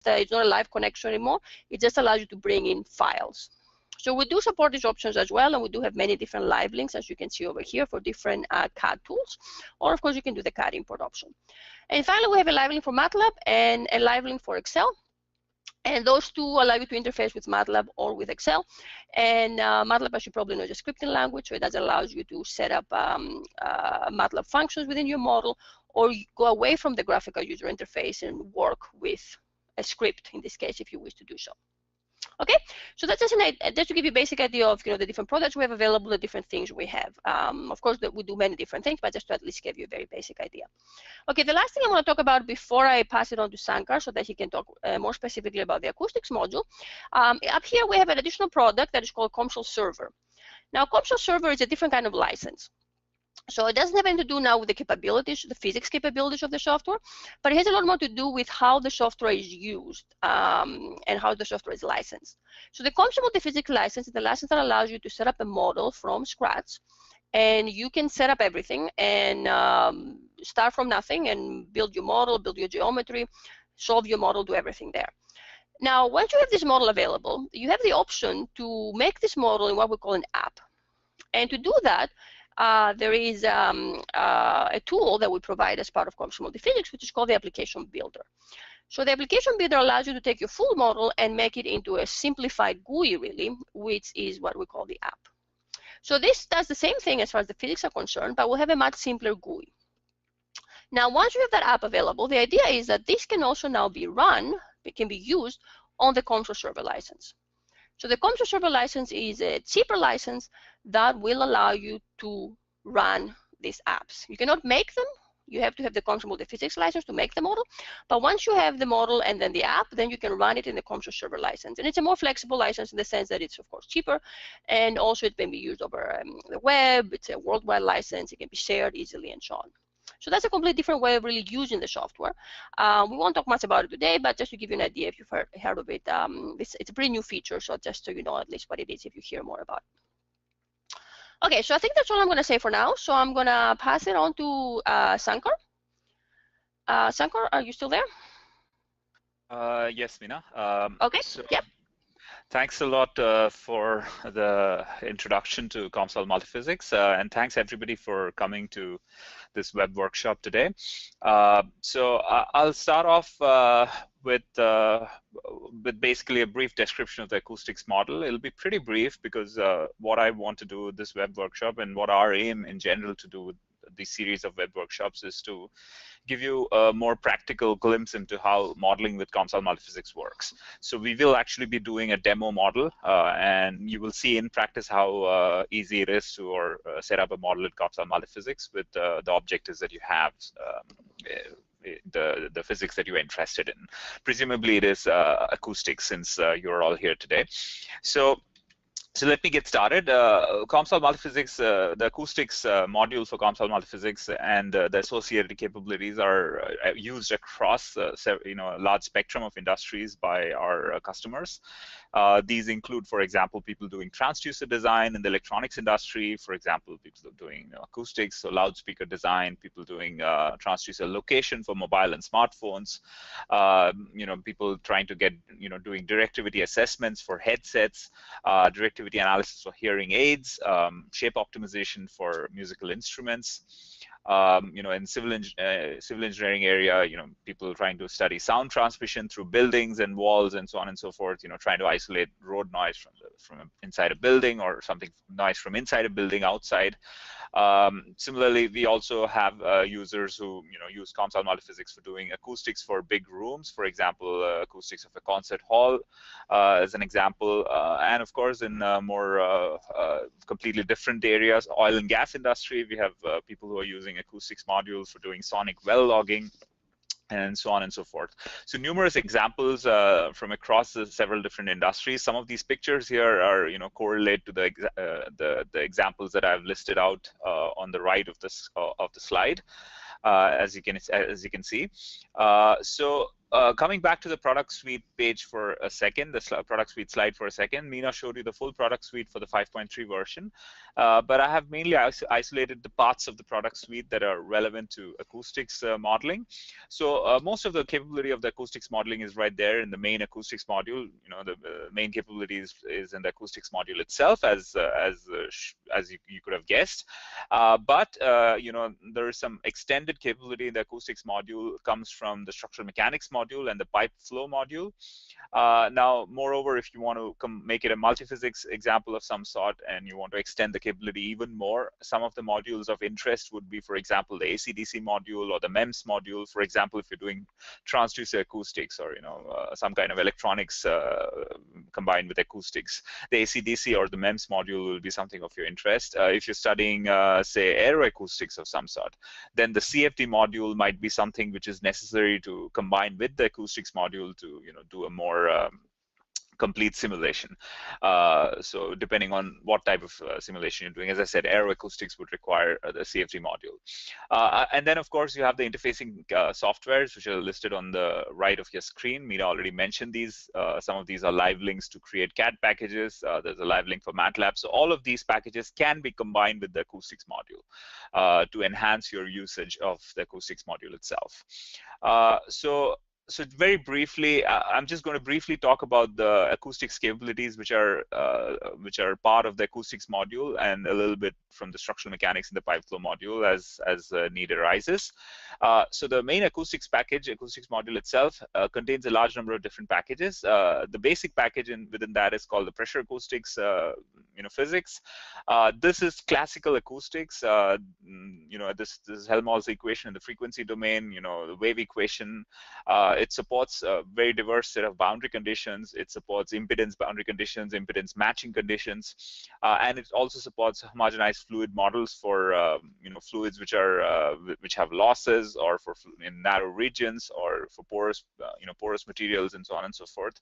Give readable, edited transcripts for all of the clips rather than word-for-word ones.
it's not a live connection anymore. It just allows you to bring in files. So we do support these options as well, and we do have many different live links, as you can see over here, for different CAD tools. Or of course, you can do the CAD import option. And finally, we have a live link for MATLAB and a live link for Excel. And those two allow you to interface with MATLAB or with Excel. And MATLAB, as you probably know, is a scripting language, so it does allow you to set up MATLAB functions within your model, or you go away from the graphical user interface and work with a script, in this case, if you wish to do so. Okay, so that's just to give you a basic idea of the different products we have available, the different things we have. Of course, we do many different things, but just to at least give you a very basic idea. Okay, the last thing I want to talk about before I pass it on to Shankar, so that he can talk more specifically about the acoustics module. Up here we have an additional product that is called Comsol Server. Now, Comsol Server is a different kind of license. So it doesn't have anything to do now with the capabilities, the physics capabilities of the software, but it has a lot more to do with how the software is used and how the software is licensed. So the Comsol Multiphysics license is the license that allows you to set up a model from scratch, and you can set up everything and start from nothing and build your model, build your geometry, solve your model, do everything there. Now, once you have this model available, you have the option to make this model in what we call an app. And to do that, there is a tool that we provide as part of Comsol Multiphysics, which is called the Application Builder. So the Application Builder allows you to take your full model and make it into a simplified GUI, really, which is what we call the app. So this does the same thing as far as the physics are concerned, but we'll have a much simpler GUI. Now, once you have that app available, the idea is that this can also now be run, it can be used on the Comsol Server license. So the Comsol Server license is a cheaper license that will allow you to run these apps. You cannot make them. You have to have the Comsol Multiphysics license to make the model. But once you have the model and then the app, then you can run it in the Comsol Server license. And it's a more flexible license in the sense that it's, of course, cheaper. And also it can be used over the web. It's a worldwide license. It can be shared easily and so on. So that's a completely different way of really using the software. We won't talk much about it today, but just to give you an idea, if you've heard of it, it's a pretty new feature, so just so you know at least what it is if you hear more about it. Okay, so I think that's all I'm going to say for now. So I'm going to pass it on to Shankar. Shankar, are you still there? Yes, Mina. Okay, yep. Thanks a lot for the introduction to Comsol Multiphysics, and thanks everybody for coming to this web workshop today. So I'll start off with basically a brief description of the acoustics model. It'll be pretty brief because what I want to do with this web workshop and what our aim in general to do with this series of web workshops is to give you a more practical glimpse into how modeling with Comsol Multiphysics works. So we will actually be doing a demo model, and you will see in practice how easy it is to set up a model in Comsol Multiphysics with the objectives that you have, the physics that you're interested in. Presumably it is acoustics, since you're all here today. So let me get started. Comsol Multiphysics, the acoustics module for Comsol Multiphysics and the associated capabilities are used across a large spectrum of industries by our customers. These include, for example, people doing transducer design in the electronics industry, for example, people doing acoustics, so loudspeaker design, people doing transducer location for mobile and smartphones, people trying to get, doing directivity assessments for headsets, directivity analysis for hearing aids, shape optimization for musical instruments. In civil engineering area, people trying to study sound transmission through buildings and walls and so on and so forth, trying to isolate road noise from inside a building or something noise from inside a building outside. Similarly, we also have users who use Comsol Multiphysics for doing acoustics for big rooms, for example, acoustics of a concert hall as an example, and of course in more completely different areas, oil and gas industry, we have people who are using acoustics modules for doing sonic well logging, and so on and so forth. So numerous examples from across the several different industries. Some of these pictures here are, correlate to the examples that I've listed out on the right of this of the slide, as you can see. So coming back to the product suite page for a second, the product suite slide for a second, Mina showed you the full product suite for the 5.3 version, but I have mainly isolated the parts of the product suite that are relevant to acoustics modeling. So most of the capability of the acoustics modeling is right there in the main acoustics module. You know, the main capability is in the acoustics module itself, as you could have guessed. But you know, there is some extended capability in the acoustics module, comes from the structural mechanics module and the pipe flow module. Now, moreover, if you want to make it a multiphysics example of some sort and you want to extend the capability even more, some of the modules of interest would be, for example, the AC/DC module or the MEMS module. For example, if you're doing transducer acoustics or, you know, some kind of electronics combined with acoustics, the AC/DC or the MEMS module will be something of your interest. If you're studying, say, aeroacoustics of some sort, then the CFD module might be something which is necessary to combine with the acoustics module to, you know, do a more complete simulation. So depending on what type of simulation you're doing, as I said, aeroacoustics would require the CFD module. And then, of course, you have the interfacing softwares, which are listed on the right of your screen. Mina already mentioned these. Some of these are live links to create CAD packages. There's a live link for MATLAB. So all of these packages can be combined with the acoustics module to enhance your usage of the acoustics module itself. So very briefly, I'm just going to briefly talk about the acoustics capabilities, which are part of the acoustics module, and a little bit from the structural mechanics in the pipe flow module as need arises. So the main acoustics package, acoustics module itself, contains a large number of different packages. The basic package within that is called the pressure acoustics, you know, physics. This is classical acoustics. You know, this is Helmholtz equation in the frequency domain. You know, the wave equation. It supports a very diverse set of boundary conditions. It supports impedance boundary conditions, impedance matching conditions, and it also supports homogenized fluid models for you know, fluids which have losses, or for in narrow regions, or for porous you know, porous materials, and so on and so forth.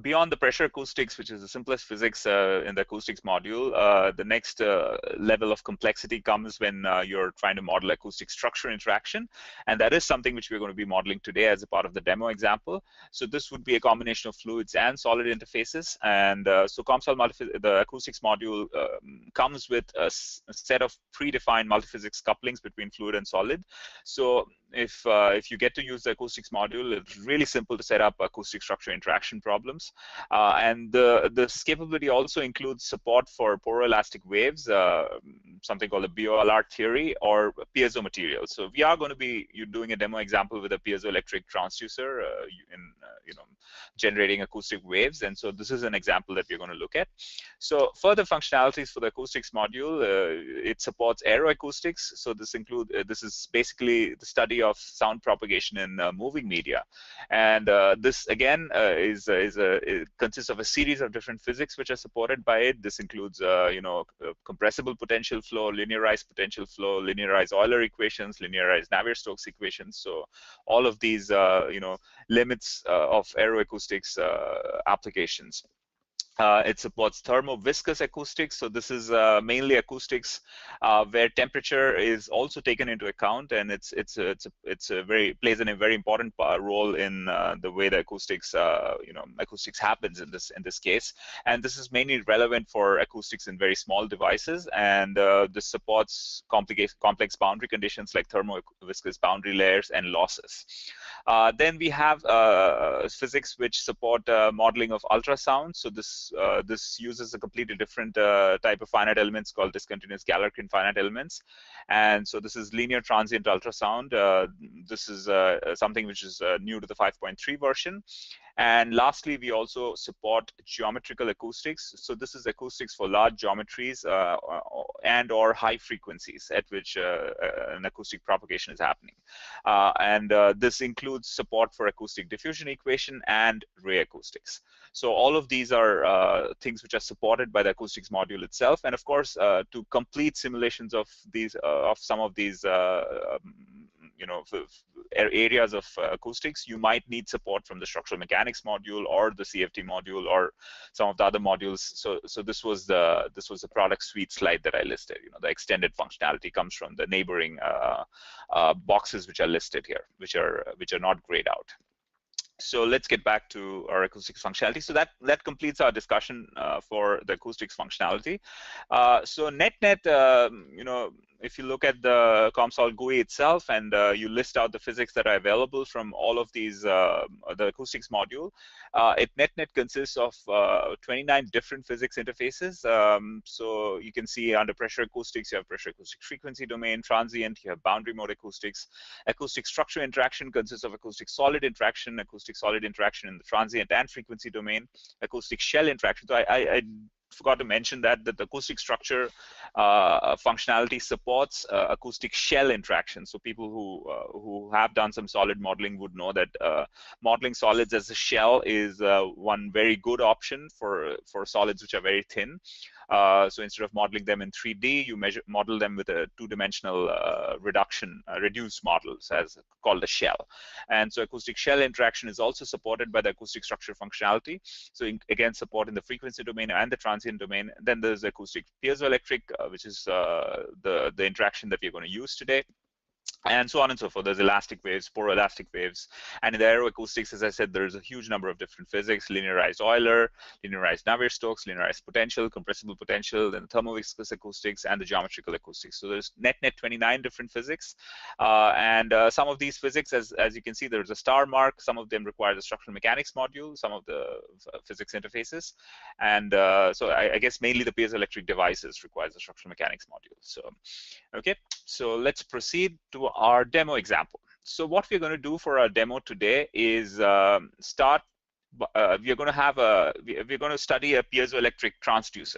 Beyond the pressure acoustics, which is the simplest physics in the acoustics module, the next level of complexity comes when you're trying to model acoustic structure interaction, and that is something which we're going to be modeling today as a part of the demo example. So this would be a combination of fluids and solid interfaces, and so Comsol the acoustics module comes with a set of predefined multiphysics couplings between fluid and solid. So if you get to use the acoustics module, it's really simple to set up acoustic structure interaction problems. And this capability also includes support for poroelastic waves, something called the BOLR theory, or piezo materials. So we are going to be doing a demo example with a piezoelectric transducer you know, generating acoustic waves, and so this is an example that we're going to look at. So further functionalities for the acoustics module, it supports aeroacoustics. So this is basically the study of sound propagation in moving media, and this again it consists of a series of different physics which are supported by it. This includes you know, compressible potential flow, linearized potential flow, linearized Euler equations, linearized Navier-Stokes equations. So all of these you know, limits of aeroacoustics applications. It supports thermoviscous acoustics. So this is mainly acoustics where temperature is also taken into account, and it's plays a very important role in the way the acoustics you know, acoustics happens in this case. And this is mainly relevant for acoustics in very small devices, and this supports complex boundary conditions like thermoviscous boundary layers and losses. Then we have physics which support modeling of ultrasound. So this uses a completely different type of finite elements called discontinuous Galerkin finite elements, and so this is linear transient ultrasound. This is something which is new to the 5.3 version. And lastly, we also support geometrical acoustics. So this is acoustics for large geometries and or high frequencies at which an acoustic propagation is happening. And this includes support for acoustic diffusion equation and ray acoustics. So all of these are things which are supported by the acoustics module itself. And of course, to complete simulations of some of these areas of acoustics, you might need support from the structural mechanics module or the CFD module or some of the other modules. So this was the product suite slide that I listed. The extended functionality comes from the neighboring boxes which are listed here, which are not grayed out. So let's get back to our acoustics functionality. So that completes our discussion for the acoustics functionality. So net, if you look at the Comsol GUI itself and you list out the physics that are available from all of these, the acoustics module, it net consists of 29 different physics interfaces. So you can see under pressure acoustics, you have pressure acoustic frequency domain, transient, you have boundary mode acoustics. Acoustic structure interaction consists of acoustic solid interaction, acoustic solid interaction in the transient and frequency domain, acoustic shell interaction. So I forgot to mention that the acoustic structure functionality supports acoustic shell interaction. So people who have done some solid modeling would know that modeling solids as a shell is one very good option for solids which are very thin. So instead of modeling them in 3D, you model them with a two-dimensional reduced models as called a shell. And so acoustic shell interaction is also supported by the acoustic structure functionality. So again, support in the frequency domain and the transient domain. And then there's acoustic piezoelectric, which is the interaction that we're going to use today. And so on and so forth. There's elastic waves, poroelastic waves. And in the aeroacoustics, as I said, there's a huge number of different physics: linearized Euler, linearized Navier-Stokes, linearized potential, compressible potential, then thermoviscous acoustics, and the geometrical acoustics. So there's net 29 different physics. And some of these physics, as you can see, there's a star mark. Some of them require the structural mechanics module, some of the physics interfaces. And so I guess mainly the piezoelectric devices requires the structural mechanics module. So, okay, so let's proceed to our demo example. So what we're going to do for our demo today is we're going to study a piezoelectric transducer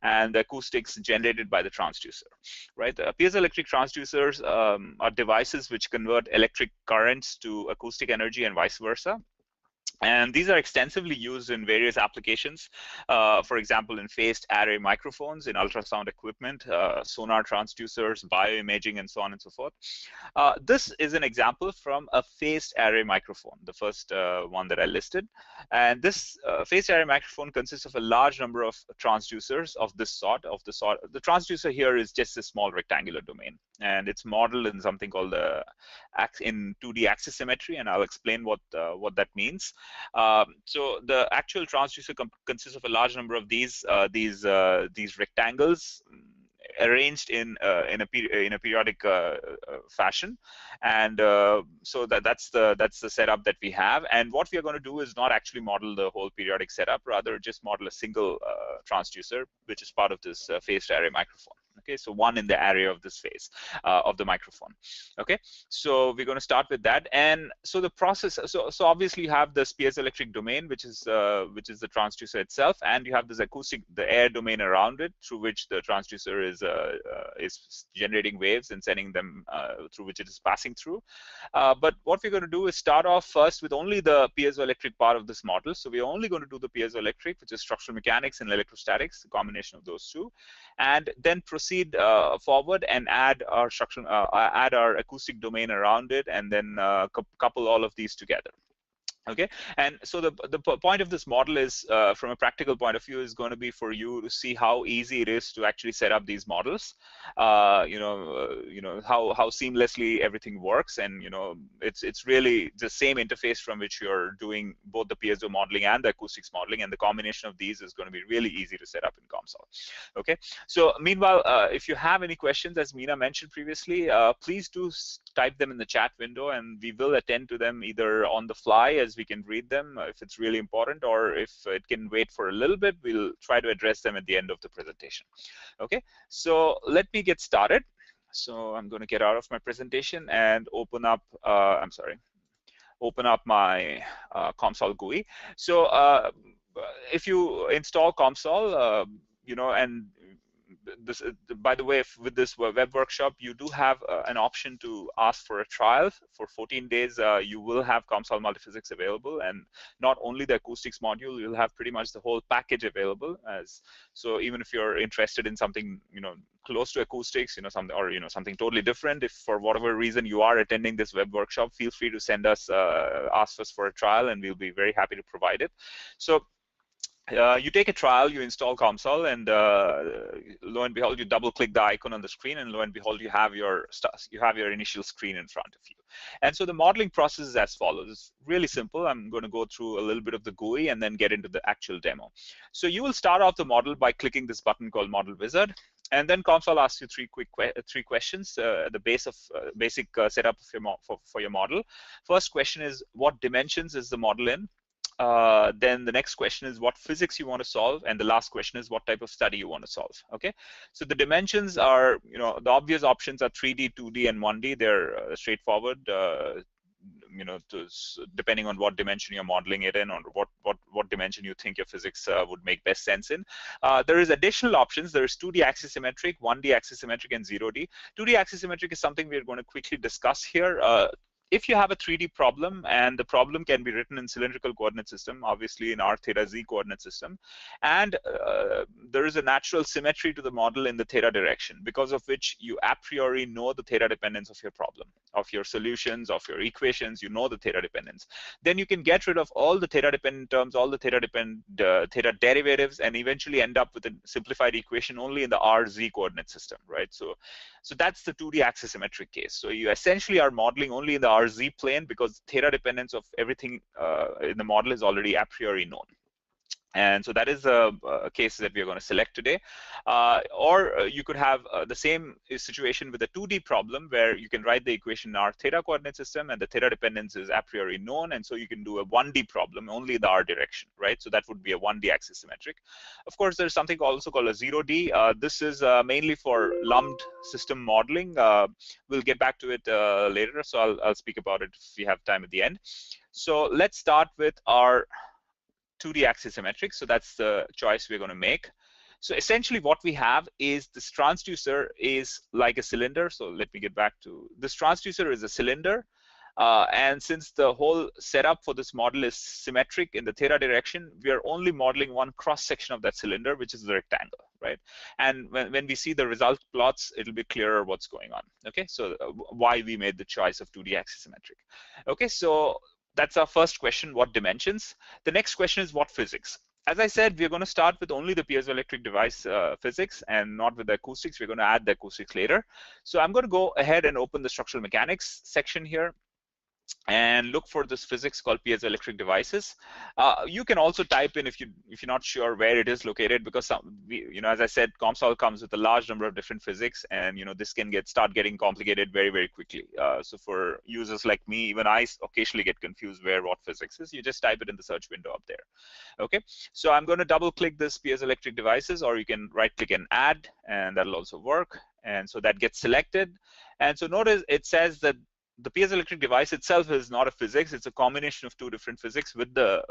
and the acoustics generated by the transducer, right? The piezoelectric transducers are devices which convert electric currents to acoustic energy and vice versa. And these are extensively used in various applications, for example, in phased array microphones, in ultrasound equipment, sonar transducers, bioimaging, and so on and so forth. This is an example from a phased array microphone, the first one that I listed. And this phased array microphone consists of a large number of transducers of this sort. The transducer here is just a small rectangular domain, and it's modeled in something called in 2D axis symmetry, and I'll explain what that means. So the actual transducer consists of a large number of these rectangles arranged in a periodic fashion, and so that's the setup that we have. And what we are going to do is not actually model the whole periodic setup, rather just model a single transducer, which is part of this phased array microphone. Okay, so one in the array of this phase of the microphone. Okay, so we're going to start with that. And so the process, so obviously you have this piezoelectric domain, which is the transducer itself, and you have this acoustic, the air domain around it, through which the transducer is generating waves and sending them through which it is passing through. But what we're going to do is start off first with only the piezoelectric part of this model. So we're only going to do the piezoelectric, which is structural mechanics and electrostatics, the combination of those two, and then proceed forward and add our acoustic domain around it, and then couple all of these together. Okay, and so the point of this model is, from a practical point of view, is going to be for you to see how easy it is to actually set up these models. How seamlessly everything works, and it's really the same interface from which you're doing both the piezo modeling and the acoustics modeling, and the combination of these is going to be really easy to set up in Comsol. Okay, so meanwhile, if you have any questions, as Mina mentioned previously, please do type them in the chat window, and we will attend to them either on the fly as we can read them if it's really important, or if it can wait for a little bit, we'll try to address them at the end of the presentation. Okay, so let me get started. So I'm going to get out of my presentation and open up, open up my Comsol GUI. So if you install Comsol, and by the way, with this web workshop, you do have an option to ask for a trial for 14 days. You will have Comsol Multiphysics available, and not only the acoustics module, you'll have pretty much the whole package available. So even if you're interested in something, close to acoustics, something, or something totally different, if for whatever reason you are attending this web workshop, feel free to send us, ask us for a trial, and we'll be very happy to provide it. So you take a trial, you install Comsol, and lo and behold, you double-click the icon on the screen, and lo and behold, you have your initial screen in front of you. And so the modeling process is as follows. It's really simple. I'm going to go through a little bit of the GUI and then get into the actual demo. So you will start off the model by clicking this button called Model Wizard. And then Comsol asks you three questions, the basic setup for your model. First question is, what dimensions is the model in? Then the next question is what physics you want to solve, and the last question is what type of study you want to solve. Okay, so the dimensions are, the obvious options are 3D, 2D, and 1D. They're straightforward. Depending on what dimension you're modeling it in, or what dimension you think your physics would make best sense in. There is additional options. There is 2D axisymmetric, 1D axisymmetric, and 0D. 2D axisymmetric is something we're going to quickly discuss here. If you have a 3D problem, and the problem can be written in cylindrical coordinate system, obviously in r theta z coordinate system, and there is a natural symmetry to the model in the theta direction, because of which you a priori know the theta dependence of your problem, of your solutions, of your equations, you know the theta dependence. Then you can get rid of all the theta dependent terms, all the theta derivatives, and eventually end up with a simplified equation only in the RZ coordinate system, right? So that's the 2D axisymmetric case. So you essentially are modeling only in the RZ plane, because theta dependence of everything in the model is already a priori known. And so that is a case that we are going to select today. Or you could have the same situation with a 2D problem, where you can write the equation in r theta coordinate system, and the theta dependence is a priori known, and so you can do a 1D problem only in the r direction, right? So that would be a 1D axisymmetric. Of course, there's something also called a 0D. This is mainly for lumped system modeling. We'll get back to it later, so I'll speak about it if we have time at the end. So let's start with our 2D axisymmetric. So that's the choice we're going to make. So essentially what we have is this transducer is like a cylinder. So let me get back to this. Transducer is a cylinder. And since the whole setup for this model is symmetric in the theta direction, we are only modeling one cross section of that cylinder, which is the rectangle, right? And when we see the result plots, it'll be clearer what's going on. Okay, so why we made the choice of 2D axisymmetric. Okay, so that's our first question, what dimensions? The next question is what physics? As I said, we're going to start with only the piezoelectric device physics and not with the acoustics. We're going to add the acoustics later. So I'm going to go ahead and open the structural mechanics section here and look for this physics called piezoelectric devices. You can also type in if you're not sure where it is located, because as I said, Comsol comes with a large number of different physics, and this can start getting complicated very, very quickly. So for users like me, even I occasionally get confused where what physics is. You just type it in the search window up there. Okay, so I'm going to double click this piezoelectric devices, or you can right click and add, and that'll also work. And so that gets selected. And so notice it says that the piezoelectric device itself is not a physics. It's a combination of two different physics with the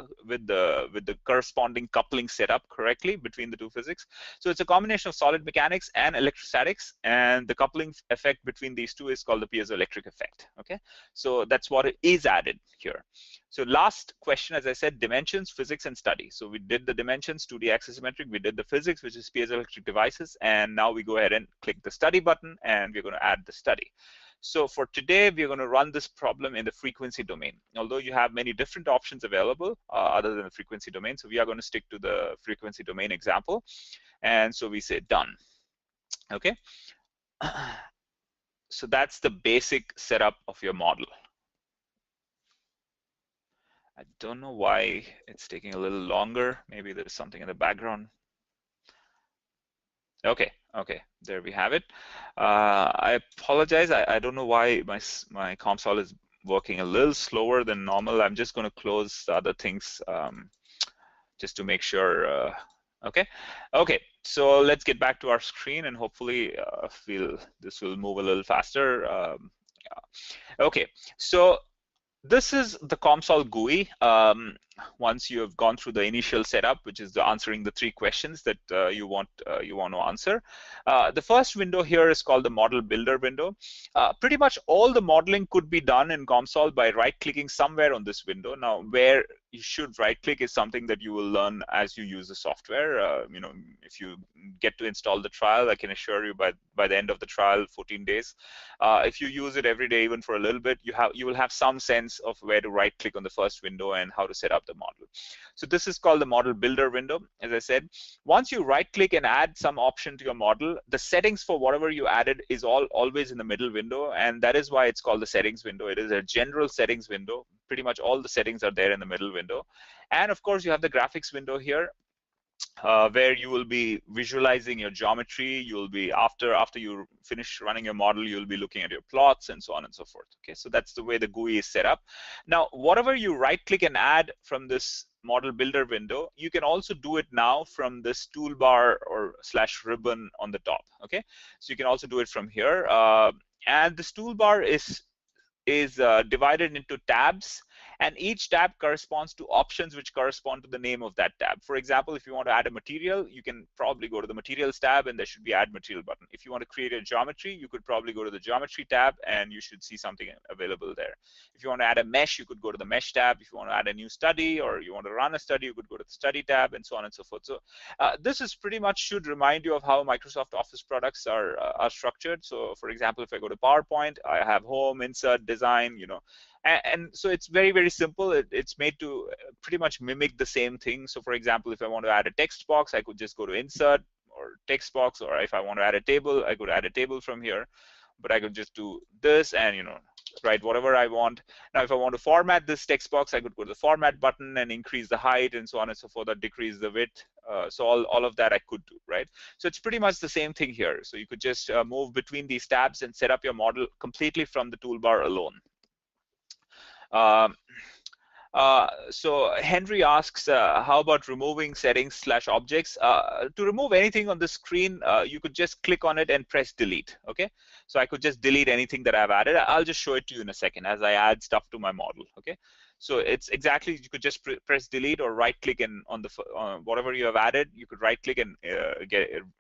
corresponding coupling set up correctly between the two physics. So it's a combination of solid mechanics and electrostatics, and the coupling effect between these two is called the piezoelectric effect. Okay, so that's what is added here. So last question, as I said, dimensions, physics, and study. So we did the dimensions, 2D axisymmetric. We did the physics, which is piezoelectric devices, and now we go ahead and click the study button, and we're going to add the study. So for today, we're going to run this problem in the frequency domain, although you have many different options available other than the frequency domain. So we are going to stick to the frequency domain example. And so we say done. Okay. So that's the basic setup of your model. I don't know why it's taking a little longer. Maybe there's something in the background. Okay, there we have it. I apologize. I don't know why my Comsol is working a little slower than normal. I'm just going to close the other things just to make sure. Okay, so let's get back to our screen, and hopefully this will move a little faster. Okay, so this is the Comsol GUI. once you have gone through the initial setup, which is answering the 3 questions that you want to answer. The first window here is called the model builder window. Pretty much all the modeling could be done in Comsol by right-clicking somewhere on this window. Now, where you should right-click is something that you will learn as you use the software. If you get to install the trial, I can assure you by the end of the trial, 14 days, if you use it every day, even for a little bit, you will have some sense of where to right-click on the first window and how to set up the model. So this is called the model builder window. As I said, once you right-click and add some option to your model, the settings for whatever you added is always in the middle window, and that is why it's called the settings window. It is a general settings window. Pretty much all the settings are there in the middle window. And of course, you have the graphics window here, where you will be visualizing your geometry. You'll be, after you finish running your model, you'll be looking at your plots and so on and so forth. Okay, so that's the way the GUI is set up. Now, whatever you right-click and add from this model builder window, you can also do it now from this toolbar or / ribbon on the top. Okay, so you can also do it from here. And this toolbar is divided into tabs, and each tab corresponds to options which correspond to the name of that tab. For example, if you want to add a material, you can probably go to the materials tab and there should be add material button. If you want to create a geometry, you could probably go to the geometry tab and you should see something available there. If you want to add a mesh, you could go to the mesh tab. If you want to add a new study or you want to run a study, you could go to the study tab, and so on and so forth. So this is pretty much should remind you of how Microsoft Office products are structured. So for example, if I go to PowerPoint, I have home, insert, design, and so it's very, very simple. It's made to pretty much mimic the same thing. So for example, if I want to add a text box, I could just go to insert or text box, or if I want to add a table, I could add a table from here. But I could just do this and write whatever I want. Now, if I want to format this text box, I could go to the format button and increase the height and so on and so forth, or decrease the width. So all of that I could do, right? So it's pretty much the same thing here. So you could just move between these tabs and set up your model completely from the toolbar alone. So Henry asks, how about removing settings / objects? To remove anything on the screen, you could just click on it and press delete. Okay, so I could just delete anything that I've added. I'll just show it to you in a second as I add stuff to my model. Okay, so it's exactly, you could just press delete or right click, and on the whatever you have added, you could right click and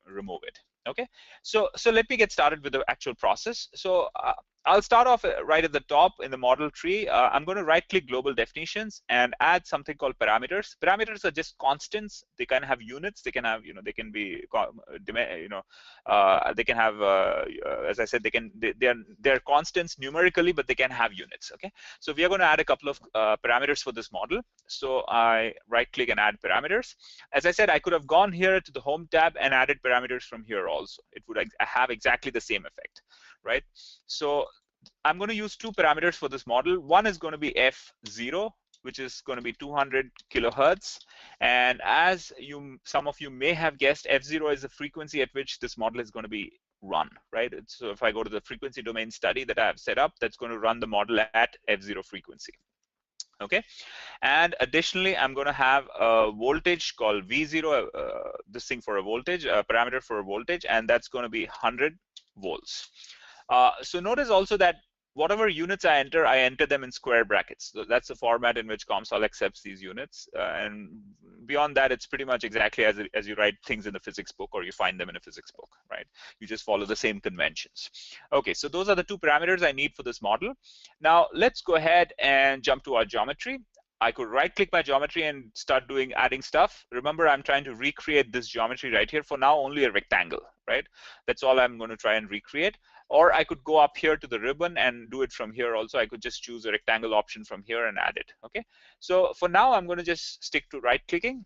remove it. Okay, so let me get started with the actual process. So I'll start off right at the top in the model tree. I'm going to right-click global definitions and add something called parameters. Parameters are just constants. They can have units. They can have, they can be, they can have, as I said, they're constants numerically, but they can have units. Okay, so we are going to add a couple of parameters for this model. So I right-click and add parameters. As I said, I could have gone here to the home tab and added parameters from here also. It would have exactly the same effect, right? So I'm going to use 2 parameters for this model. One is going to be F0, which is going to be 200 kilohertz. And as some of you may have guessed, F0 is the frequency at which this model is going to be run, right? So if I go to the frequency domain study that I have set up, that's going to run the model at F0 frequency. Okay, and additionally, I'm going to have a voltage called V0, this thing for a voltage, a parameter for a voltage, and that's going to be 100 volts. So notice also that whatever units I enter them in square brackets. So that's the format in which Comsol accepts these units. And beyond that, it's pretty much exactly as you write things in the physics book, or you find them in a physics book, right? You just follow the same conventions. Okay, so those are the 2 parameters I need for this model. Now, let's go ahead and jump to our geometry. I could right-click my geometry and start adding stuff. Remember, I'm trying to recreate this geometry right here. For now, only a rectangle, right? That's all I'm going to try and recreate. Or I could go up here to the ribbon and do it from here also. I could just choose a rectangle option from here and add it. Okay, so for now, I'm going to just stick to right-clicking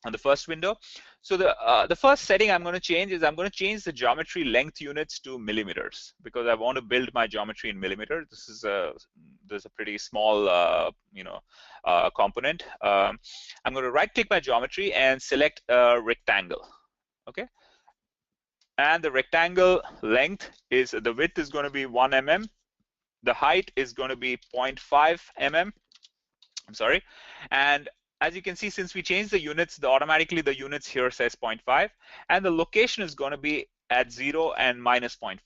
on the first window. So the first setting I'm going to change is I'm going to change the geometry length units to millimeters, because I want to build my geometry in millimeter. This is there's a pretty small component. I'm going to right-click my geometry and select a rectangle. Okay. And the rectangle length is, the width is going to be 1 mm. The height is going to be 0.5 mm. I'm sorry. And as you can see, since we changed the units, automatically the units here says 0.5. And the location is going to be at 0 and minus 0.5.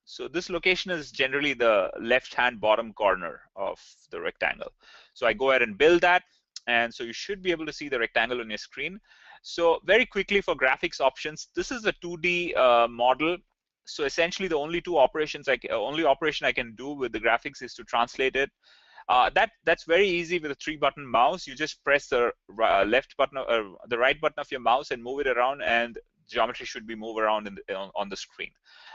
So this location is generally the left-hand bottom corner of the rectangle. So I go ahead and build that. And so you should be able to see the rectangle on your screen. So very quickly for graphics options, this is a 2D model. So essentially the only only operation I can do with the graphics is to translate it. That's very easy with a 3-button mouse. You just press the left button or the right button of your mouse and move it around, and geometry should be moved around on the screen.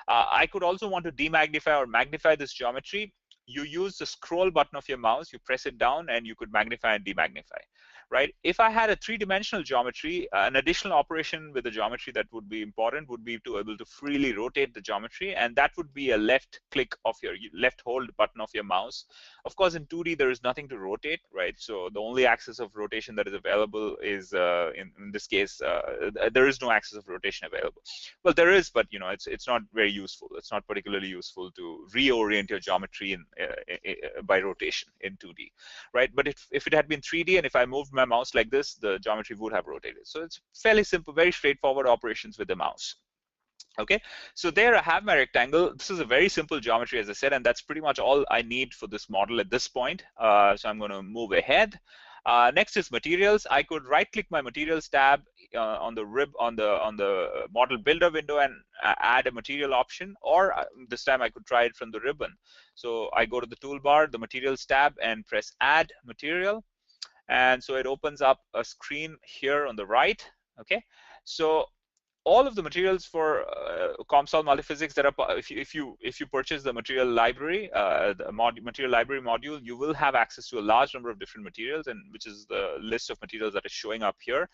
I could also want to demagnify or magnify this geometry. You use the scroll button of your mouse, you press it down, and you could magnify and demagnify, right? If I had a 3-dimensional geometry, an additional operation with the geometry that would be important would be to able to freely rotate the geometry, and that would be a left click of your left hold button of your mouse. Of course, in 2D, there is nothing to rotate, right? So the only axis of rotation that is available is, in this case, there is no axis of rotation available. Well, there is, but it's not very useful. It's not particularly useful to reorient your geometry by rotation in 2D, right? But if it had been 3D and if I moved my mouse like this, the geometry would have rotated. So it's fairly simple, very straightforward operations with the mouse. Okay, so there I have my rectangle. This is a very simple geometry, as I said, and that's pretty much all I need for this model at this point. So I'm going to move ahead. Next is materials. I could right-click my materials tab on the model builder window and add a material option, or this time I could try it from the ribbon. So I go to the toolbar, the materials tab, and press add material, and so it opens up a screen here on the right. Okay, so all of the materials for Comsol multiphysics that are, if you purchase the material library, material library module, you will have access to a large number of different materials, and which is the list of materials that is showing up here.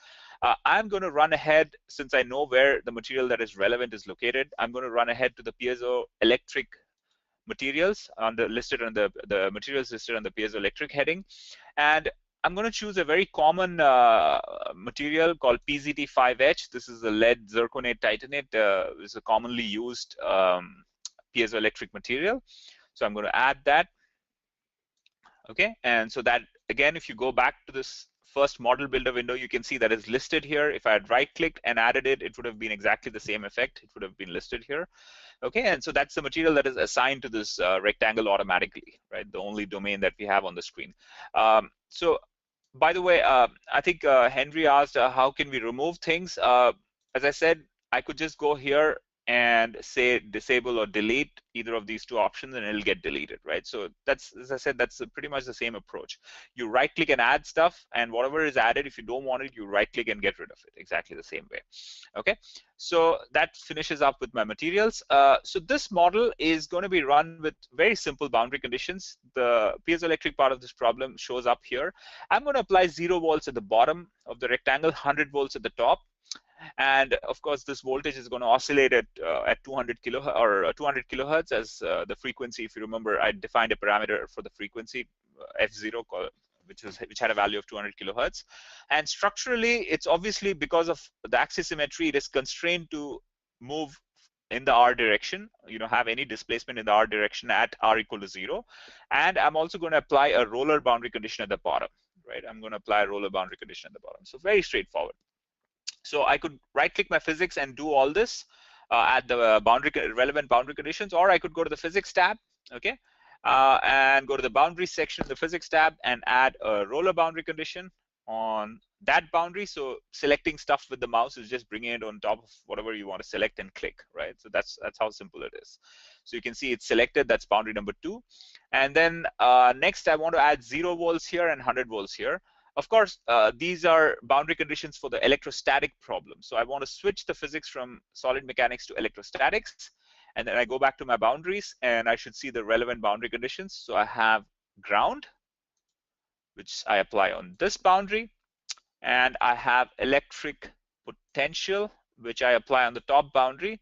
I'm going to run ahead, since I know where the material that is relevant is located. I'm going to run ahead to the piezoelectric materials listed on the materials listed on the piezoelectric heading, and I'm going to choose a very common material called PZT5H. This is the lead zirconate titanate. It's a commonly used piezoelectric material. So I'm going to add that. Okay, and so that, again, if you go back to this first model builder window, you can see that it's listed here. If I had right-clicked and added it, it would have been exactly the same effect. It would have been listed here. Okay, and so that's the material that is assigned to this rectangle automatically, right? The only domain that we have on the screen. So, by the way, I think Henry asked how can we remove things. As I said, I could just go here and say disable or delete either of these two options, and it'll get deleted, right? So that's, as I said, that's pretty much the same approach. You right click and add stuff, and whatever is added, if you don't want it, you right click and get rid of it, exactly the same way. Okay, so that finishes up with my materials. So this model is going to be run with very simple boundary conditions. The piezoelectric part of this problem shows up here. I'm going to apply 0 volts at the bottom of the rectangle, 100 volts at the top. And of course, this voltage is going to oscillate at 200 kilohertz as the frequency. If you remember, I defined a parameter for the frequency f0 which had a value of 200 kilohertz. And structurally, it's obviously because of the axis symmetry, it is constrained to move in the r direction, have any displacement in the r direction at r equal to 0. And I'm also going to apply a roller boundary condition at the bottom, right? I'm going to apply a roller boundary condition at the bottom. So very straightforward. So I could right-click my physics and do all this at the relevant boundary conditions, or I could go to the physics tab, okay, and go to the boundary section of the physics tab and add a roller boundary condition on that boundary. So selecting stuff with the mouse is just bringing it on top of whatever you want to select and click, right? So that's how simple it is. So you can see it's selected. That's boundary number 2. And then next, I want to add 0 volts here and 100 volts here. Of course, these are boundary conditions for the electrostatic problem. So I want to switch the physics from solid mechanics to electrostatics. And then I go back to my boundaries, and I should see the relevant boundary conditions. So I have ground, which I apply on this boundary. And I have electric potential, which I apply on the top boundary.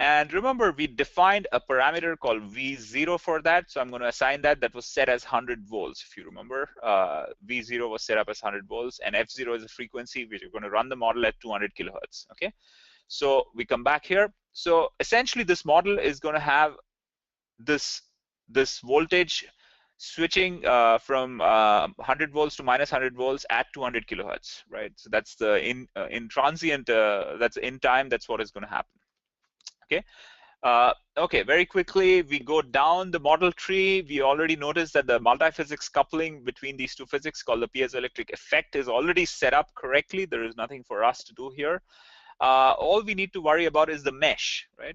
And remember, we defined a parameter called V0 for that. So I'm going to assign that. That was set as 100 volts. If you remember, V0 was set up as 100 volts, and F0 is a frequency which you're going to run the model at 200 kilohertz. Okay, so we come back here. So essentially, this model is going to have this voltage switching from 100 volts to minus 100 volts at 200 kilohertz, right? So that's the in transient. That's in time. That's what is going to happen. Okay, Okay, very quickly, we go down the model tree. We already noticed that the multiphysics coupling between these two physics called the piezoelectric effect is already set up correctly. There is nothing for us to do here. All we need to worry about is the mesh, right?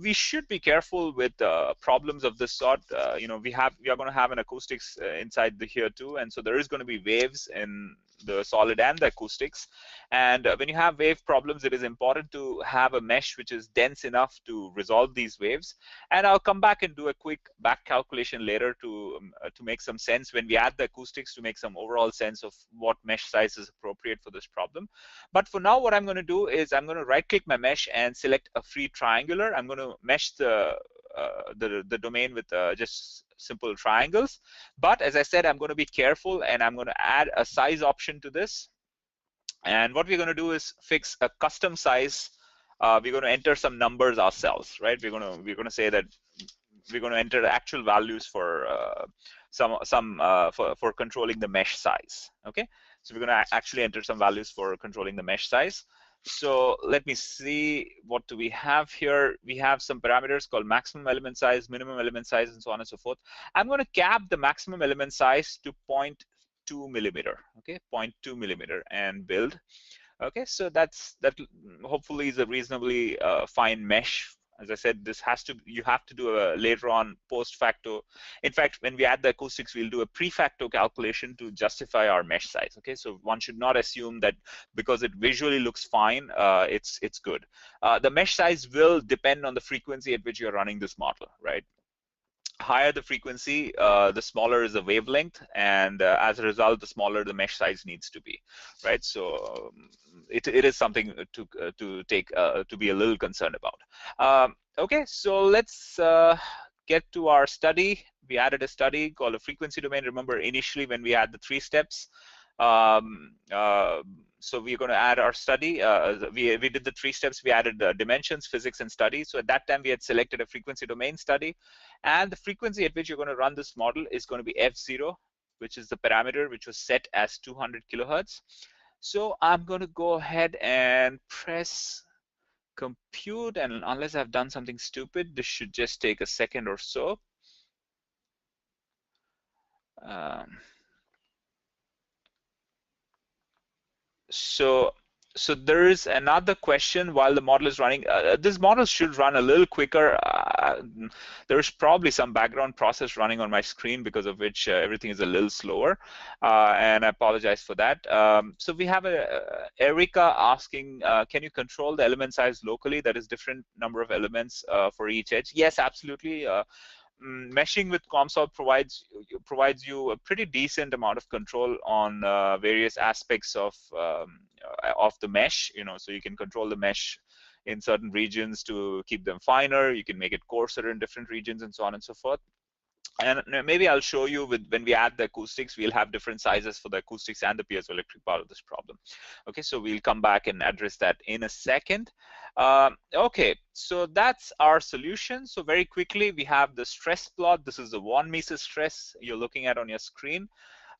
We should be careful with problems of this sort. We are going to have an acoustics inside here too, and so there is going to be waves in the solid and the acoustics. And when you have wave problems, it is important to have a mesh which is dense enough to resolve these waves. And I'll come back and do a quick back calculation later to make some sense when we add the acoustics, to make some overall sense of what mesh size is appropriate for this problem. But for now, what I'm going to do is I'm going to right-click my mesh and select a free triangular. I'm going to mesh the domain with just simple triangles. But as I said, I'm going to be careful, and I'm going to add a size option to this. And what we're going to do is fix a custom size. We're going to enter some numbers ourselves, right? We're going to say that we're going to enter the actual values for for controlling the mesh size. Okay, so we're going to actually enter some values for controlling the mesh size. So let me see, what do we have here? We have some parameters called maximum element size, minimum element size, and so on and so forth. I'm going to cap the maximum element size to 0.2 millimeter. Okay, 0.2 millimeter, and build. Okay, so that hopefully is a reasonably fine mesh. As I said, you have to do a later on post facto. In fact, when we add the acoustics, we'll do a pre-facto calculation to justify our mesh size. Okay, so one should not assume that because it visually looks fine, it's good. The mesh size will depend on the frequency at which you're running this model, right? Higher the frequency, the smaller is the wavelength, and as a result, the smaller the mesh size needs to be, right? So it is something to take to be a little concerned about. Okay, so let's get to our study. We added a study called a frequency domain. Remember, initially when we had the 3 steps, so we're going to add our study. We did the 3 steps. We added dimensions, physics, and study. So at that time, we had selected a frequency domain study. And the frequency at which you're going to run this model is going to be F0, which is the parameter which was set as 200 kilohertz. So I'm going to go ahead and press compute. And unless I've done something stupid, this should just take a second or so. So there is another question while the model is running. This model should run a little quicker. There's probably some background process running on my screen because of which everything is a little slower, and I apologize for that. So we have Erica asking, can you control the element size locally? That is different number of elements for each edge. Yes, absolutely. Meshing with Comsol provides you a pretty decent amount of control on various aspects of the mesh. So you can control the mesh in certain regions to keep them finer. You can make it coarser in different regions, and so on and so forth. And maybe I'll show you when we add the acoustics, we'll have different sizes for the acoustics and the piezoelectric part of this problem. Okay, so we'll come back and address that in a second. Okay, so that's our solution. So very quickly, we have the stress plot. This is the von Mises stress you're looking at on your screen.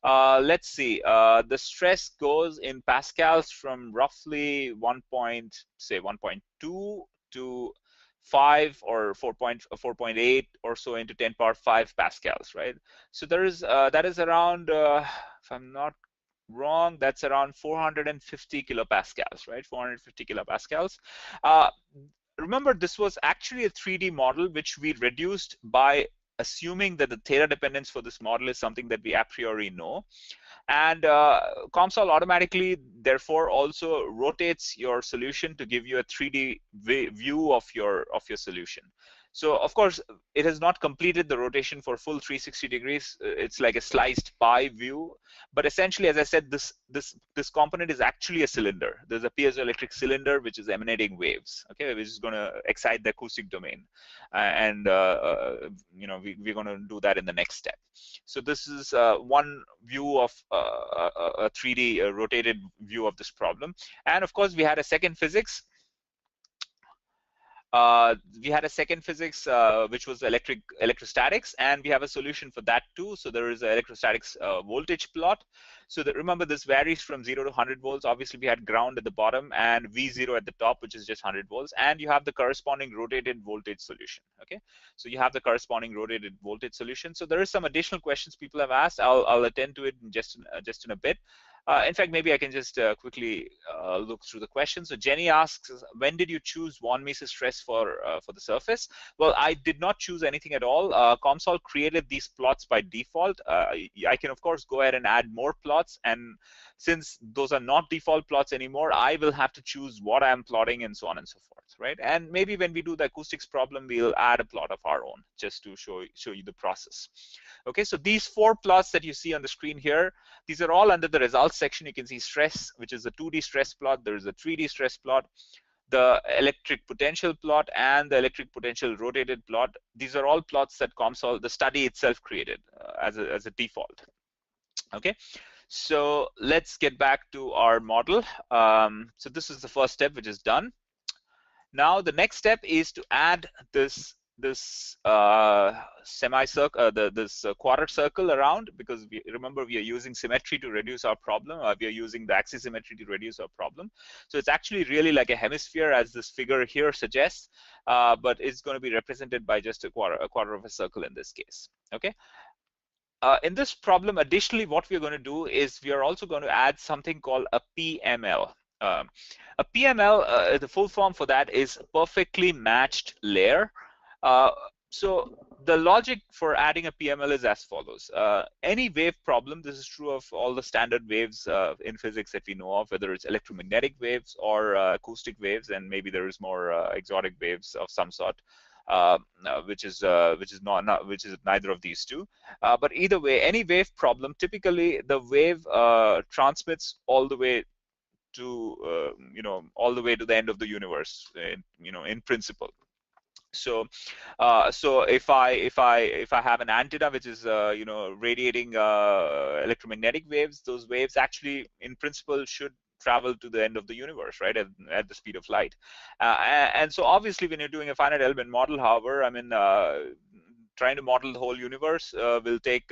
Let's see, the stress goes in pascals from roughly 1.2 to 5 or 4.8 or so into 10 power 5 pascals, right? So there is that is around, if I'm not wrong, that's around 450 kilopascals, right? 450 kilopascals. Remember, this was actually a 3D model which we reduced by assuming that the theta dependence for this model is something that we a priori know. And Comsol automatically, therefore, also rotates your solution to give you a 3D view of your solution. So, of course, it has not completed the rotation for full 360 degrees. It's like a sliced pie view. But essentially, as I said, this component is actually a cylinder. There's a piezoelectric cylinder which is emanating waves, okay, which is going to excite the acoustic domain. We're going to do that in the next step. So this is one view of a 3D rotated view of this problem. And of course, we had a second physics. We had a second physics, which was electrostatics, and we have a solution for that too. So there is an electrostatics voltage plot. So that, remember, this varies from 0 to 100 volts. Obviously, we had ground at the bottom and V0 at the top, which is just 100 volts. And you have the corresponding rotated voltage solution. Okay, so you have the corresponding rotated voltage solution. So there is some additional questions people have asked. I'll attend to it in just in a bit. In fact, maybe I can just quickly look through the questions. So Jenny asks, when did you choose von Mises stress for the surface? Well, I did not choose anything at all. Comsol created these plots by default. I can, of course, go ahead and add more plots. And since those are not default plots anymore, I will have to choose what I'm plotting and so on and so forth, right? And maybe when we do the acoustics problem, we'll add a plot of our own just to show you the process. Okay, so these 4 plots that you see on the screen here, these are all under the results section. You can see stress, which is a 2D stress plot. There is a 3D stress plot, the electric potential plot, and the electric potential rotated plot. These are all plots that Comsol, the study itself, created as a default. Okay, so let's get back to our model. So this is the first step, which is done. Now the next step is to add this semicircle, this quarter circle around, because remember we are using symmetry to reduce our problem. We are using the axisymmetry to reduce our problem. So it's actually really like a hemisphere, as this figure here suggests, but it's going to be represented by just a quarter of a circle in this case. Okay. In this problem, additionally, what we're going to do is we are also going to add something called a PML. A PML, the full form for that is perfectly matched layer. So the logic for adding a PML is as follows. Any wave problem, this is true of all the standard waves in physics that we know of, whether it's electromagnetic waves or acoustic waves, and maybe there is more exotic waves of some sort. Which is neither of these two. But either way, any wave problem, typically the wave transmits all the way to all the way to the end of the universe, in principle. So so if I have an antenna which is radiating electromagnetic waves, those waves actually in principle should travel to the end of the universe, right, at the speed of light. And so obviously when you're doing a finite element model, however, I mean, trying to model the whole universe will take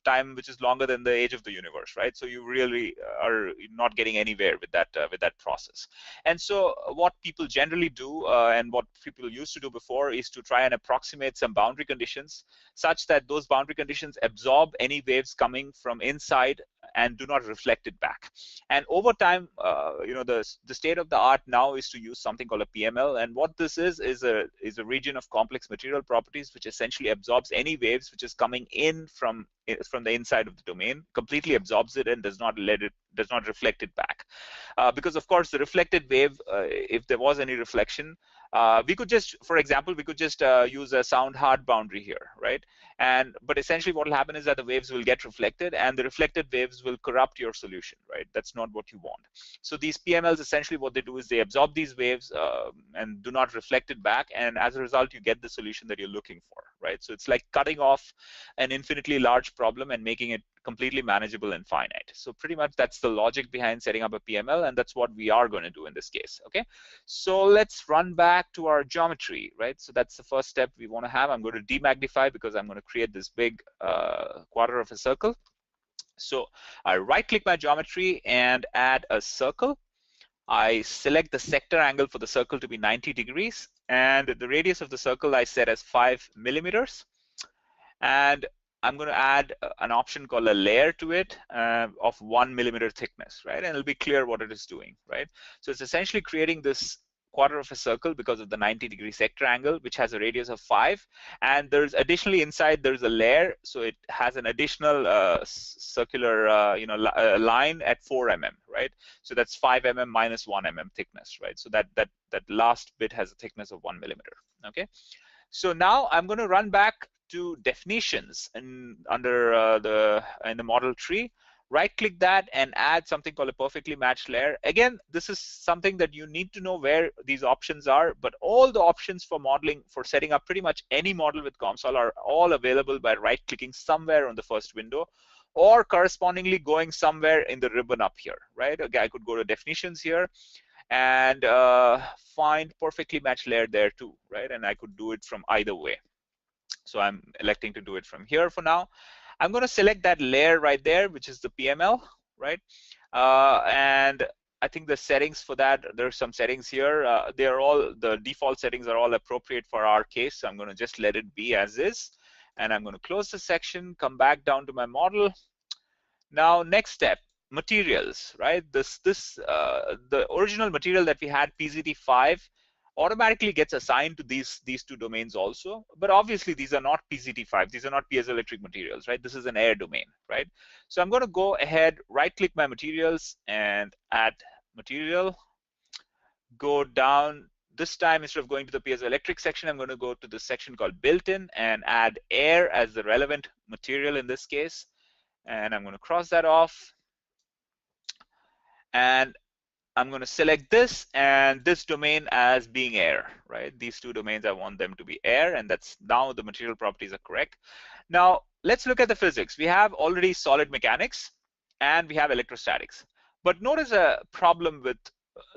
time which is longer than the age of the universe, right? So you really are not getting anywhere with that process. And so what people generally do, and what people used to do before, is to try and approximate some boundary conditions such that those boundary conditions absorb any waves coming from inside and do not reflect it back. And over time, the state of the art now is to use something called a PML. And what this is a region of complex material properties which essentially absorbs any waves which is coming in from the inside of the domain, completely absorbs it and does not reflect it back. Because of course the reflected wave, if there was any reflection, we could just, for example, use a sound hard boundary here, right? But essentially what will happen is that the waves will get reflected, and the reflected waves will corrupt your solution, right? That's not what you want. So these PMLs, essentially what they do is they absorb these waves and do not reflect it back, and as a result you get the solution that you're looking for, right? So it's like cutting off an infinitely large problem and making it completely manageable and finite. So pretty much that's the logic behind setting up a PML, and that's what we are going to do in this case. Okay, so let's run back to our geometry, right? So that's the first step we want to have. I'm going to demagnify because I'm going to create this big quarter of a circle. So I right-click my geometry and add a circle. I select the sector angle for the circle to be 90 degrees, and the radius of the circle I set as 5 millimeters. And I'm going to add an option called a layer to it of 1 millimeter thickness, right? And it'll be clear what it is doing, right? So it's essentially creating this quarter of a circle because of the 90-degree sector angle, which has a radius of 5. And there's additionally inside there's a layer, so it has an additional circular line at 4 mm, right? So that's 5 mm minus 1 mm thickness, right? So that last bit has a thickness of 1 millimeter. Okay. So now I'm going to run back to definitions in the model tree. Right-click that and add something called a perfectly matched layer. Again, this is something that you need to know where these options are, but all the options for modeling, for setting up pretty much any model with Comsol, are all available by right-clicking somewhere on the first window, or correspondingly going somewhere in the ribbon up here, right? Okay, I could go to definitions here, and find perfectly matched layer there too, right? And I could do it from either way. So I'm electing to do it from here for now. I'm going to select that layer right there, which is the PML, right? And I think the settings for that, there's some settings here. They're all, the default settings are all appropriate for our case. So I'm going to just let it be as is. And I'm going to close the section, come back down to my model. Now, next step, materials, right? The original material that we had, PZT5, automatically gets assigned to these two domains also. But obviously, these are not PZT5. These are not piezoelectric materials, right? This is an air domain, right? So I'm going to go ahead, right-click my materials, and add material. Go down. This time, instead of going to the piezoelectric section, I'm going to go to the section called built-in and add air as the relevant material in this case. And I'm going to cross that off. And I'm going to select this and this domain as being air, right? These two domains, I want them to be air, and that's now the material properties are correct. Now, let's look at the physics. We have already solid mechanics and we have electrostatics. But notice a problem with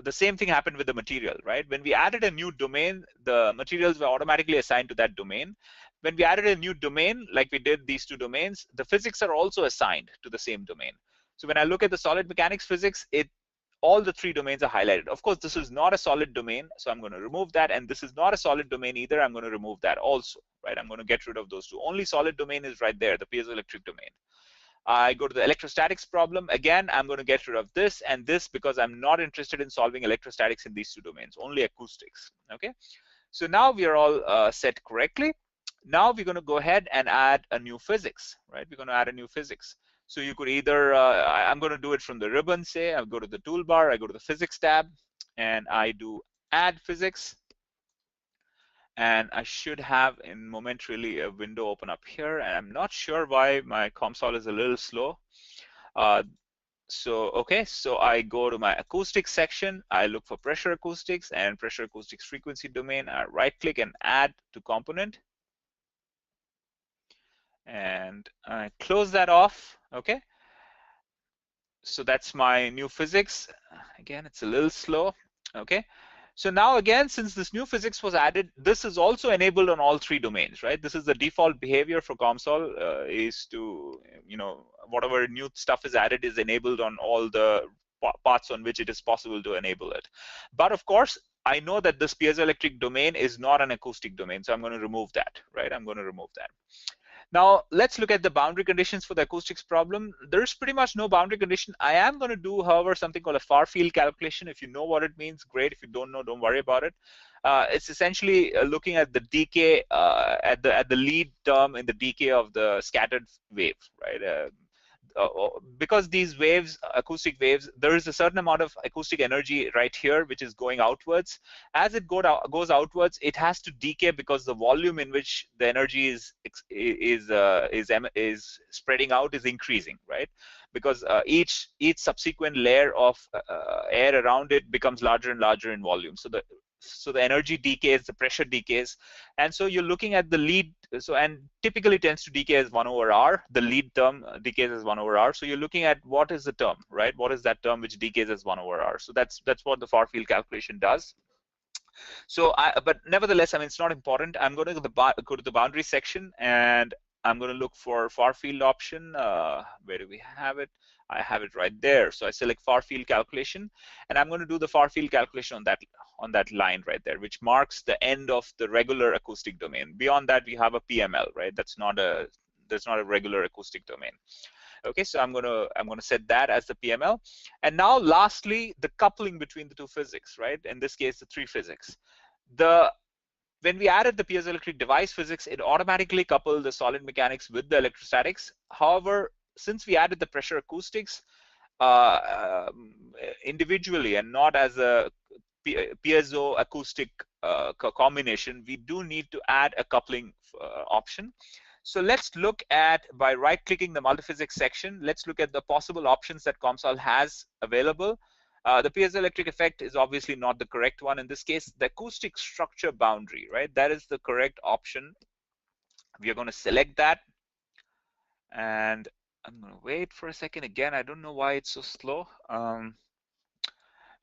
the same thing happened with the material, right? When we added a new domain, the materials were automatically assigned to that domain. When we added a new domain, like we did these two domains, the physics are also assigned to the same domain. So when I look at the solid mechanics physics, all the three domains are highlighted. Of course, this is not a solid domain, so I'm going to remove that. And this is not a solid domain either. I'm going to remove that also, right? I'm going to get rid of those two. Only solid domain is right there, the piezoelectric domain. I go to the electrostatics problem. Again, I'm going to get rid of this and this because I'm not interested in solving electrostatics in these two domains, only acoustics, okay? So now we are all set correctly. Now we're going to go ahead and add a new physics, right? We're going to add a new physics. So you could either, I'm going to do it from the ribbon, say, I'll go to the toolbar, I go to the physics tab, and I do add physics. And I should have momentarily a window open up here. And I'm not sure why my Comsol is a little slow. Okay, so I go to my acoustics section, I look for pressure acoustics and pressure acoustics frequency domain. I right click and add to component. And I close that off, okay? So that's my new physics. Again, it's a little slow, okay? So now again, since this new physics was added, this is also enabled on all three domains, right? This is the default behavior for Comsol, is to, whatever new stuff is added is enabled on all the parts on which it is possible to enable it. But of course, I know that this piezoelectric domain is not an acoustic domain, so I'm going to remove that, right? I'm going to remove that. Now, let's look at the boundary conditions for the acoustics problem. There's pretty much no boundary condition. I am going to do, however, something called a far field calculation. If you know what it means, great. If you don't know, don't worry about it. It's essentially looking at the decay at the lead term in the decay of the scattered wave, right? Because these waves, acoustic waves, there is a certain amount of acoustic energy right here, which is going outwards. As it goes outwards, it has to decay because the volume in which the energy is spreading out is increasing, right? Because each subsequent layer of air around it becomes larger and larger in volume. So the energy decays, the pressure decays, and so you're looking at the lead. So and typically tends to decay as 1 over r. The lead term decays as 1 over r. So you're looking at what is the term, right? What is that term which decays as 1 over r? So that's what the far field calculation does. So but nevertheless, I mean, it's not important. I'm going to go to the boundary section and I'm going to look for far field option. Where do we have it? I have it right there. So I select far field calculation, and I'm going to do the far field calculation on that line right there, which marks the end of the regular acoustic domain. Beyond that, we have a PML, right? That's not a regular acoustic domain. Okay, so I'm gonna set that as the PML. And now lastly, the coupling between the two physics, right? In this case, the three physics. When we added the piezoelectric device physics, it automatically coupled the solid mechanics with the electrostatics. However, since we added the pressure acoustics individually and not as a piezo acoustic combination, we do need to add a coupling option. So let's look at, by right-clicking the multiphysics section, let's look at the possible options that Comsol has available. The piezoelectric effect is obviously not the correct one. In this case, the acoustic structure boundary, right? That is the correct option. We are going to select that. And I'm going to wait for a second. Again, I don't know why it's so slow.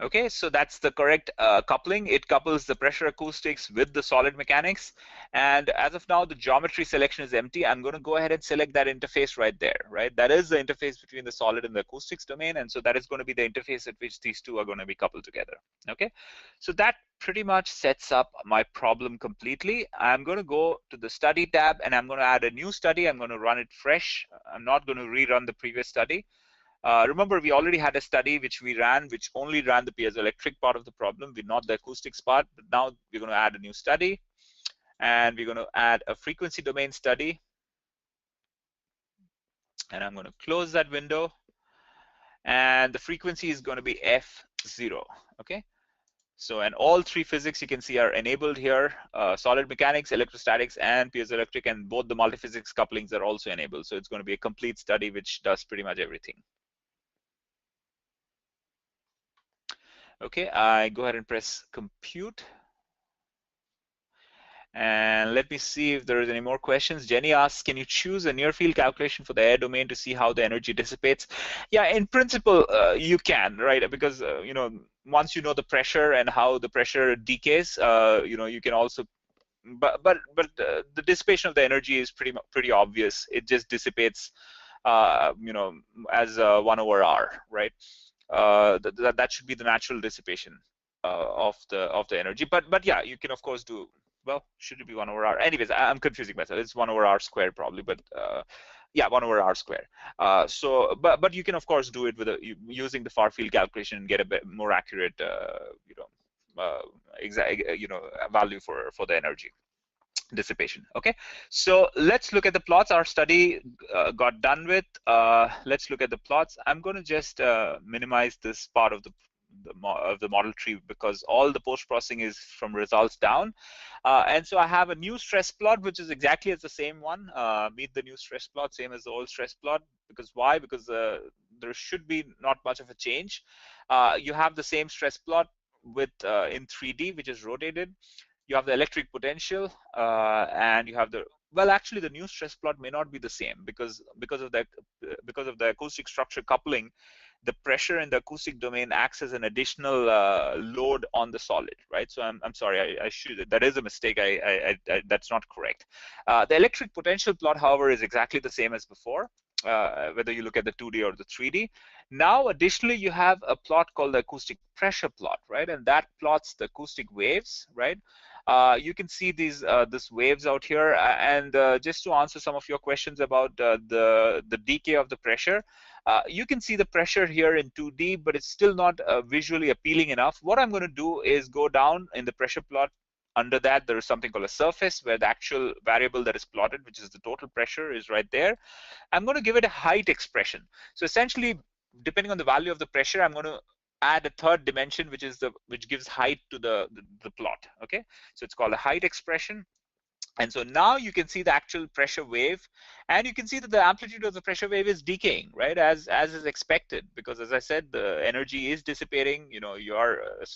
Okay, so that's the correct coupling. It couples the pressure acoustics with the solid mechanics. And as of now, the geometry selection is empty. I'm going to go ahead and select that interface right there, right? That is the interface between the solid and the acoustics domain. And so that is going to be the interface at which these two are going to be coupled together. Okay, so that pretty much sets up my problem completely. I'm going to go to the study tab and I'm going to add a new study. I'm going to run it fresh. I'm not going to rerun the previous study. Remember, we already had a study which we ran, which only ran the piezoelectric part of the problem, not the acoustics part. But now we're going to add a new study, and we're going to add a frequency domain study. And I'm going to close that window. And the frequency is going to be F0. Okay. So, and all three physics you can see are enabled here: solid mechanics, electrostatics, and piezoelectric, and both the multiphysics couplings are also enabled. So it's going to be a complete study which does pretty much everything. Okay, I go ahead and press compute. And let me see if there is any more questions. Jenny asks, can you choose a near field calculation for the air domain to see how the energy dissipates? Yeah, in principle, you can, right? Because, you know, once you know the pressure and how the pressure decays, you know, you can also, but the dissipation of the energy is pretty obvious. It just dissipates, you know, as 1/r, right? That should be the natural dissipation of the energy. But yeah, you can of course do, well, should it be 1/r? Anyways, I'm confusing myself. It's 1/r squared probably, but yeah, 1/r squared. So, but you can of course do it with using the far field calculation and get a bit more accurate, you know, exact, you know, value for the energy dissipation. Okay, so let's look at the plots. Our study got done with. Let's look at the plots. I'm going to just minimize this part of the model tree because all the post-processing is from results down. And so I have a new stress plot, which is exactly as the same one. Meet the new stress plot, same as the old stress plot. Because why? Because there should be not much of a change. You have the same stress plot with in 3D, which is rotated. You have the electric potential, and you have the, well, actually the new stress plot may not be the same because of the acoustic structure coupling. The pressure in the acoustic domain acts as an additional load on the solid, right? So I'm sorry, I should, that is a mistake. That's not correct. The electric potential plot, however, is exactly the same as before. Whether you look at the 2D or the 3D. Now, additionally, you have a plot called the acoustic pressure plot, right? And that plots the acoustic waves, right? You can see these waves out here, and just to answer some of your questions about the decay of the pressure, you can see the pressure here in 2D, but it's still not visually appealing enough. What I'm going to do is go down in the pressure plot. Under that, there is something called a surface where the actual variable that is plotted, which is the total pressure, is right there. I'm going to give it a height expression. So essentially, depending on the value of the pressure, I'm going to add a third dimension, which gives height to the plot. Okay, so it's called a height expression. And so now you can see the actual pressure wave, and you can see that the amplitude of the pressure wave is decaying, right, as is expected, because as I said, the energy is dissipating. You know,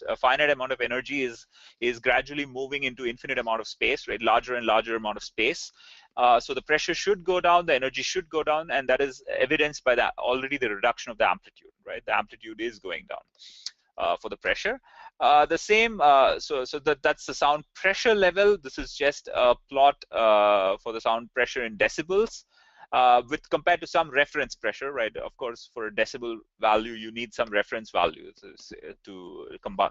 a finite amount of energy is gradually moving into infinite amount of space, right, larger and larger amount of space. So the pressure should go down, the energy should go down, and that is evidenced by that already the reduction of the amplitude, right? The amplitude is going down. For the pressure. The same, so that's the sound pressure level. This is just a plot for the sound pressure in decibels. With compared to some reference pressure, right? Of course, for a decibel value, you need some reference values to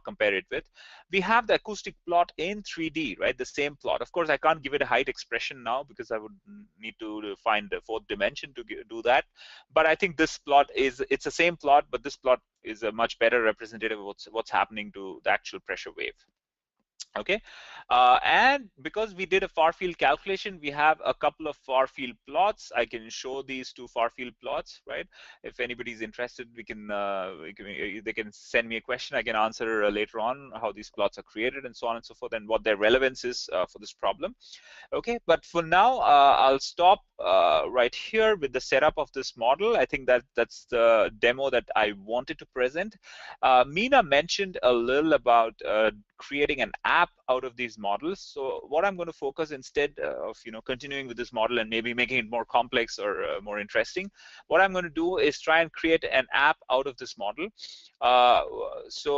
compare it with. We have the acoustic plot in 3D, right? The same plot. Of course, I can't give it a height expression now because I would need to find the fourth dimension to do that. But I think this plot it's the same plot, but this plot is a much better representative of what's happening to the actual pressure wave. Okay, and because we did a far field calculation, we have a couple of far field plots. I can show these two far field plots, right? If anybody's interested, they can send me a question. I can answer later on how these plots are created and so on and so forth, and what their relevance is for this problem. Okay, but for now, I'll stop right here with the setup of this model. I think that's the demo that I wanted to present. Mina mentioned a little about creating an app app out of these models. So what I'm going to focus instead of continuing with this model and maybe making it more complex or more interesting, what I'm going to do is try and create an app out of this model. So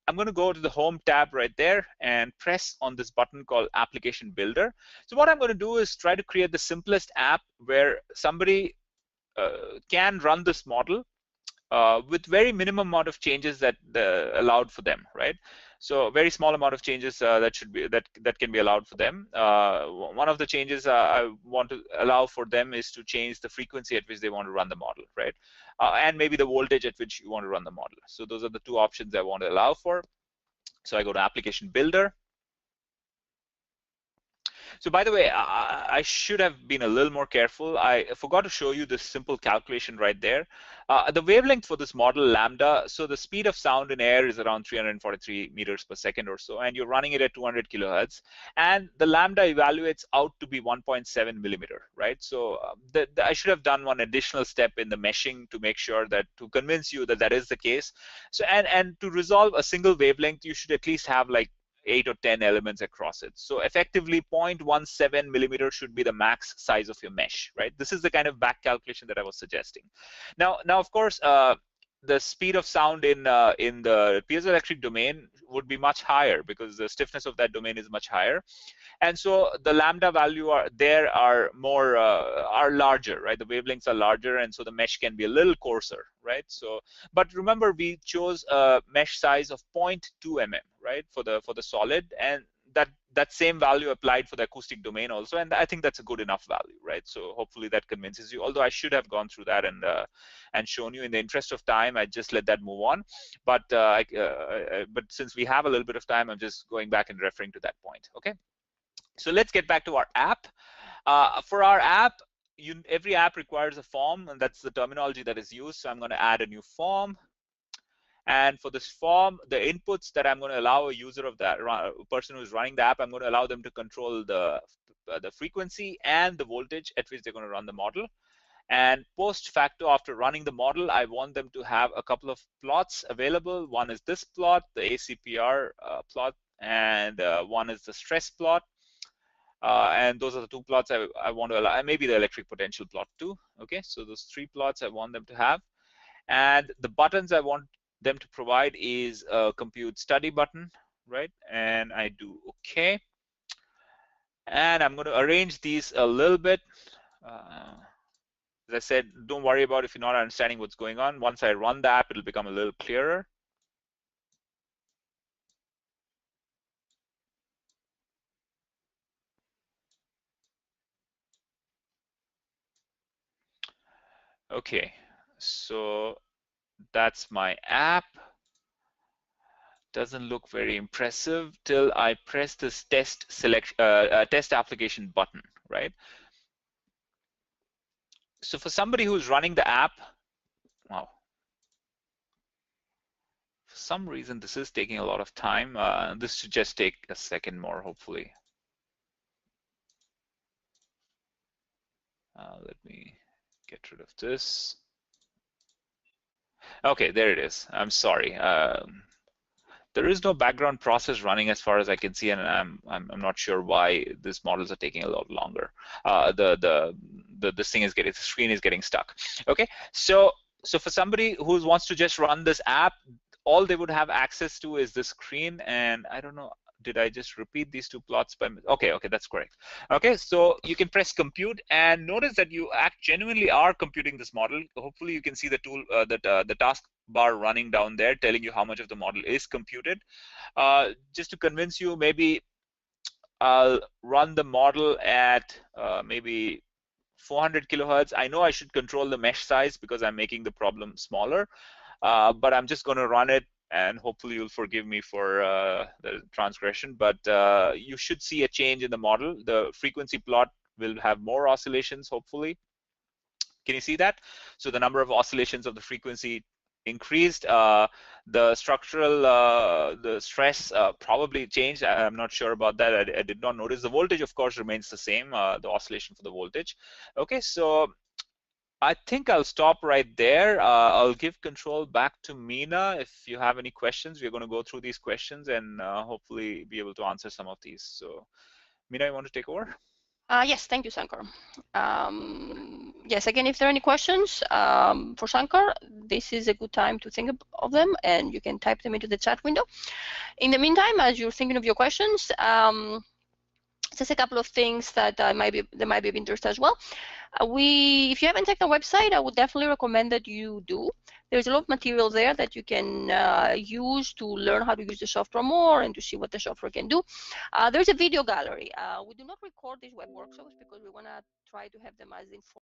I'm going to go to the Home tab right there and press on this button called Application Builder. So what I'm going to do is try to create the simplest app where somebody can run this model with very minimum amount of changes that allowed for them, right? So a very small amount of changes that can be allowed for them. One of the changes I want to allow for them is to change the frequency at which they want to run the model, right? And maybe the voltage at which you want to run the model. So those are the two options I want to allow for. So I go to Application Builder. So by the way, I should have been a little more careful. I forgot to show you this simple calculation right there. The wavelength for this model, lambda, so the speed of sound in air is around 343 meters per second or so, and you're running it at 200 kilohertz. And the lambda evaluates out to be 1.7 millimeter, right? So I should have done one additional step in the meshing to make sure that, to convince you that that is the case. So and to resolve a single wavelength, you should at least have like 8 or 10 elements across it. So effectively 0.17 millimeter should be the max size of your mesh, right? This is the kind of back calculation that I was suggesting. Now of course, the speed of sound in the piezoelectric domain would be much higher because the stiffness of that domain is much higher. And so the lambda value are more are larger, right? The wavelengths are larger, and so the mesh can be a little coarser, right? So, but remember, we chose a mesh size of 0.2 mm, right, for the solid, and that same value applied for the acoustic domain also, and I think that's a good enough value, right? So hopefully that convinces you. Although I should have gone through that and shown you. In the interest of time, I just let that move on. But but since we have a little bit of time, I'm just going back and referring to that point. Okay. So let's get back to our app. For our app, every app requires a form, and that's the terminology that is used. So I'm going to add a new form. And for this form, the inputs that I'm going to allow a user of that person who's running the app, I'm going to allow them to control the frequency and the voltage at which they're going to run the model. And post facto, after running the model, I want them to have a couple of plots available. One is this plot, the ACPR plot, and one is the stress plot. And those are the two plots I want to allow, and maybe the electric potential plot too. Okay, so those three plots I want them to have. And the buttons I want them to provide is a compute study button, right? And I do OK. And I'm going to arrange these a little bit. As I said, don't worry about if you're not understanding what's going on. Once I run the app, it'll become a little clearer. Okay, so that's my app. Doesn't look very impressive till I press this test application button, right? So for somebody who's running the app, wow, for some reason this is taking a lot of time. This should just take a second more, hopefully. Let me get rid of this. Okay, there it is. I'm sorry. There is no background process running as far as I can see, and I'm not sure why these models are taking a lot longer. The screen is getting stuck. Okay, so for somebody who wants to just run this app, all they would have access to is this screen, and I don't know. Did I just repeat these two plots by okay, that's correct. Okay, so you can press compute and notice that you genuinely are computing this model. Hopefully you can see the tool the task bar running down there telling you how much of the model is computed. Just to convince you, maybe I'll run the model at maybe 400 kilohertz. I know I should control the mesh size because I'm making the problem smaller, but I'm just going to run it, and hopefully you'll forgive me for the transgression, but you should see a change in the model. The frequency plot will have more oscillations, hopefully. Can you see that? So the number of oscillations of the frequency increased. The structural, the stress probably changed. I'm not sure about that. I did not notice. The voltage, of course, remains the same, the oscillation for the voltage. Okay, so I think I'll stop right there. I'll give control back to Mina. If you have any questions, we're going to go through these questions and hopefully be able to answer some of these. So, Mina, you want to take over? Yes, thank you, Shankar. Yes, again, if there are any questions for Shankar, this is a good time to think of them, and you can type them into the chat window. In the meantime, as you're thinking of your questions, just a couple of things that might be of interest as well. If you haven't checked our website, I would definitely recommend that you do. There's a lot of material there that you can use to learn how to use the software more and to see what the software can do. There's a video gallery. We do not record these web workshops because we want to try to have them as informative